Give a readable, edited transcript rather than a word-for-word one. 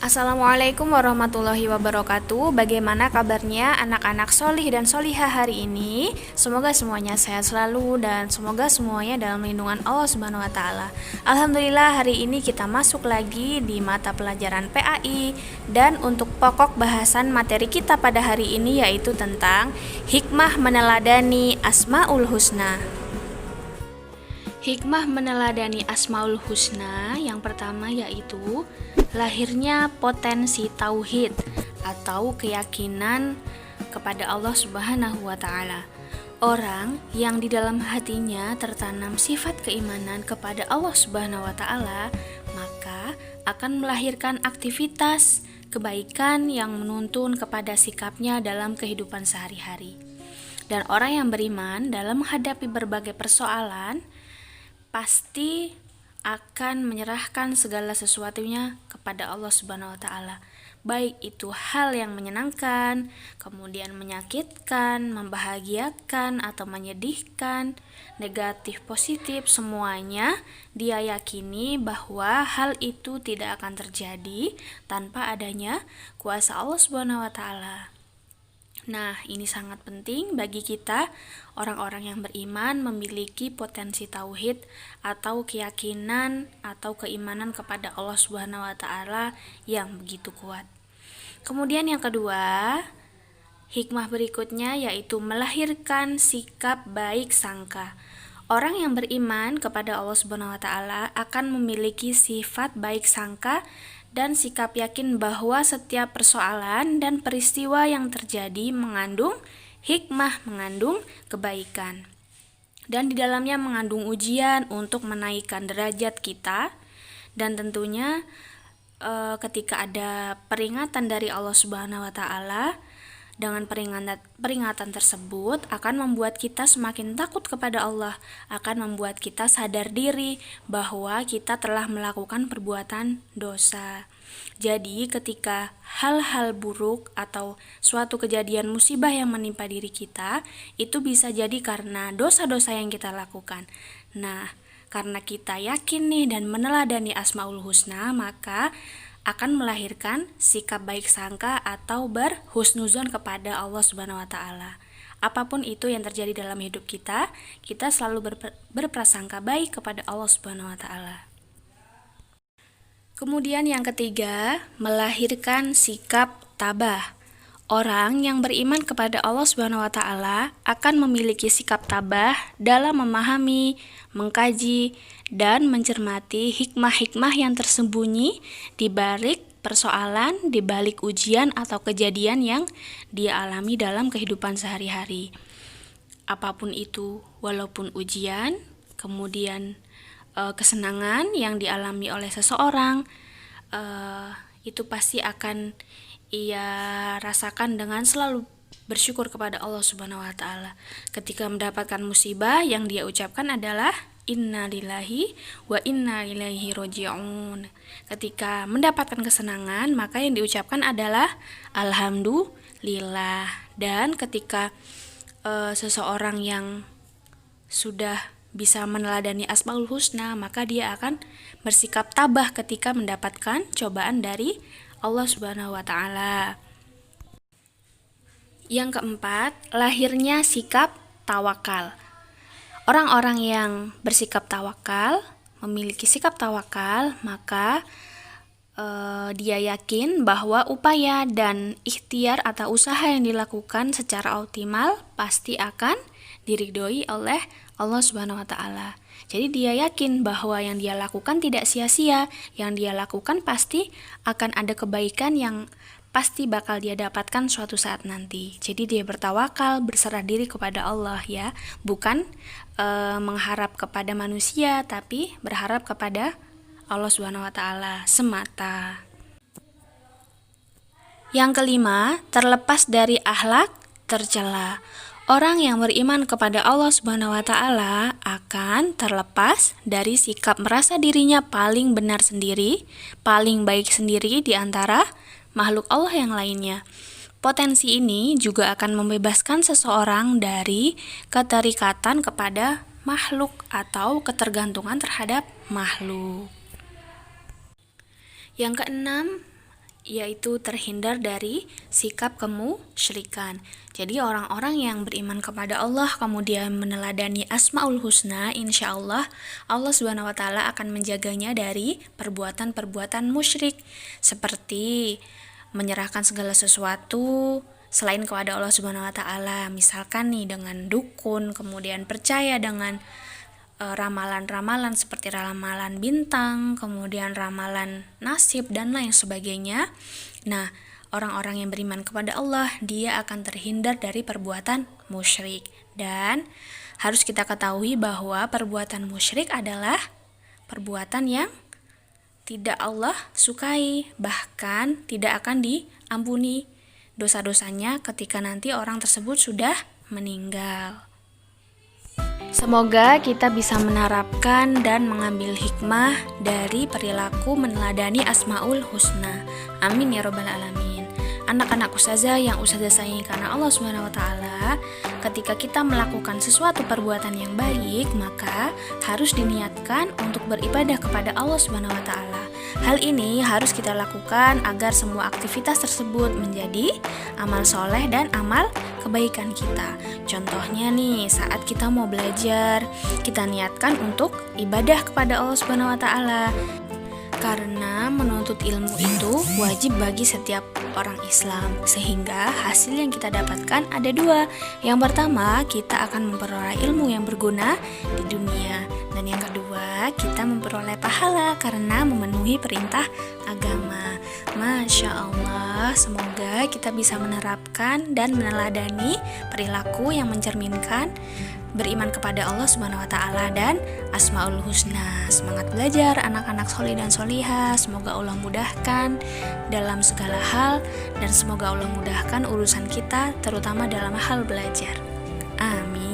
Assalamualaikum warahmatullahi wabarakatuh. Bagaimana kabarnya anak-anak solih dan solihah hari ini? Semoga semuanya sehat selalu dan semoga semuanya dalam lindungan Allah Subhanahu wa Ta'ala. Alhamdulillah, hari ini kita masuk lagi di mata pelajaran PAI, dan untuk pokok bahasan materi kita pada hari ini yaitu tentang hikmah meneladani Asmaul Husna. Hikmah meneladani Asmaul Husna yang pertama yaitu lahirnya potensi tauhid atau keyakinan kepada Allah Subhanahu wa Ta'ala. Orang yang di dalam hatinya tertanam sifat keimanan kepada Allah Subhanahu wa Ta'ala, maka akan melahirkan aktivitas kebaikan yang menuntun kepada sikapnya dalam kehidupan sehari-hari. Dan orang yang beriman dalam menghadapi berbagai persoalan pasti akan menyerahkan segala sesuatunya kepada Allah Subhanahu wa Ta'ala. Baik itu hal yang menyenangkan, kemudian menyakitkan, membahagiakan atau menyedihkan, negatif, positif, semuanya dia yakini bahwa hal itu tidak akan terjadi tanpa adanya kuasa Allah Subhanahu wa Ta'ala. Nah, ini sangat penting bagi kita, orang-orang yang beriman memiliki potensi tauhid atau keyakinan atau keimanan kepada Allah Subhanahu wa Ta'ala yang begitu kuat. Kemudian yang kedua, hikmah berikutnya yaitu melahirkan sikap baik sangka. Orang yang beriman kepada Allah Subhanahu wa Ta'ala akan memiliki sifat baik sangka dan sikap yakin bahwa setiap persoalan dan peristiwa yang terjadi mengandung hikmah, mengandung kebaikan. Dan di dalamnya mengandung ujian untuk menaikkan derajat kita. Dan tentunya ketika ada peringatan dari Allah Subhanahu wa Ta'ala, dengan peringatan tersebut akan membuat kita semakin takut kepada Allah, akan membuat kita sadar diri bahwa kita telah melakukan perbuatan dosa. Jadi ketika hal-hal buruk atau suatu kejadian musibah yang menimpa diri kita, itu bisa jadi karena dosa-dosa yang kita lakukan. Nah, karena kita yakin nih dan meneladani Asmaul Husna, maka akan melahirkan sikap baik sangka atau berhusnuzon kepada Allah Subhanahu wa Ta'ala. Apapun itu yang terjadi dalam hidup kita selalu berprasangka baik kepada Allah Subhanahu wa Ta'ala. Kemudian yang ketiga, melahirkan sikap tabah. Orang yang beriman kepada Allah Subhanahu wa Ta'ala akan memiliki sikap tabah dalam memahami, mengkaji, dan mencermati hikmah-hikmah yang tersembunyi di balik persoalan, di balik ujian atau kejadian yang dia alami dalam kehidupan sehari-hari. Apapun itu, walaupun ujian, kemudian kesenangan yang dialami oleh seseorang, itu pasti akan ia rasakan dengan selalu bersyukur kepada Allah Subhanahu wa Ta'ala. Ketika mendapatkan musibah, yang dia ucapkan adalah inna lillahi wa inna ilaihi roji'un. Ketika mendapatkan kesenangan, maka yang diucapkan adalah alhamdulillah. Dan ketika seseorang yang sudah bisa meneladani Asmaul Husna, maka dia akan bersikap tabah ketika mendapatkan cobaan dari Allah Subhanahu wa Ta'ala. Yang keempat, lahirnya sikap tawakal. Orang-orang yang bersikap tawakal, memiliki sikap tawakal, maka dia yakin bahwa upaya dan ikhtiar atau usaha yang dilakukan secara optimal pasti akan diridhoi oleh Allah Subhanahu wa Ta'ala. Jadi dia yakin bahwa yang dia lakukan tidak sia-sia, yang dia lakukan pasti akan ada kebaikan yang pasti bakal dia dapatkan suatu saat nanti. Jadi dia bertawakal, berserah diri kepada Allah ya, bukan mengharap kepada manusia, tapi berharap kepada Allah Subhanahu wa Ta'ala semata. Yang kelima, terlepas dari akhlak tercela. Orang yang beriman kepada Allah Subhanahu wa Ta'ala akan terlepas dari sikap merasa dirinya paling benar sendiri, paling baik sendiri di antara makhluk Allah yang lainnya. Potensi ini juga akan membebaskan seseorang dari keterikatan kepada makhluk atau ketergantungan terhadap makhluk. Yang keenam, yaitu terhindar dari sikap kemusyrikan. Jadi orang-orang yang beriman kepada Allah kemudian meneladani Asmaul Husna, insya Allah Allah Subhanahu wa taala akan menjaganya dari perbuatan-perbuatan musyrik, seperti menyerahkan segala sesuatu selain kepada Allah Subhanahu wa taala. Misalkan nih dengan dukun, kemudian percaya dengan ramalan-ramalan seperti ramalan bintang, kemudian ramalan nasib dan lain sebagainya. Nah, orang-orang yang beriman kepada Allah, dia akan terhindar dari perbuatan musyrik. Dan harus kita ketahui bahwa perbuatan musyrik adalah perbuatan yang tidak Allah sukai, bahkan tidak akan diampuni dosa-dosanya ketika nanti orang tersebut sudah meninggal. Semoga kita bisa menerapkan dan mengambil hikmah dari perilaku meneladani Asmaul Husna. Amin ya robbal alamin. Anak-anak ustazah yang ustazah sayangi karena Allah Subhanahu wa taala, ketika kita melakukan sesuatu perbuatan yang baik, maka harus diniatkan untuk beribadah kepada Allah Subhanahu wa taala. Hal ini harus kita lakukan agar semua aktivitas tersebut menjadi amal soleh dan amal kebaikan kita. Contohnya nih, saat kita mau belajar, kita niatkan untuk ibadah kepada Allah Subhanahu wa taala. Karena menuntut ilmu itu wajib bagi setiap orang Islam, sehingga hasil yang kita dapatkan ada dua. Yang pertama, kita akan memperoleh ilmu yang berguna di dunia, dan yang kedua, kita memperoleh pahala karena memenuhi perintah agama. Masya Allah, semoga kita bisa menerapkan dan meneladani perilaku yang mencerminkan beriman kepada Allah Subhanahu wa taala dan Asmaul Husna. Semangat belajar anak-anak solih dan solihah. Semoga Allah mudahkan dalam segala hal, dan semoga Allah mudahkan urusan kita terutama dalam hal belajar. Amin.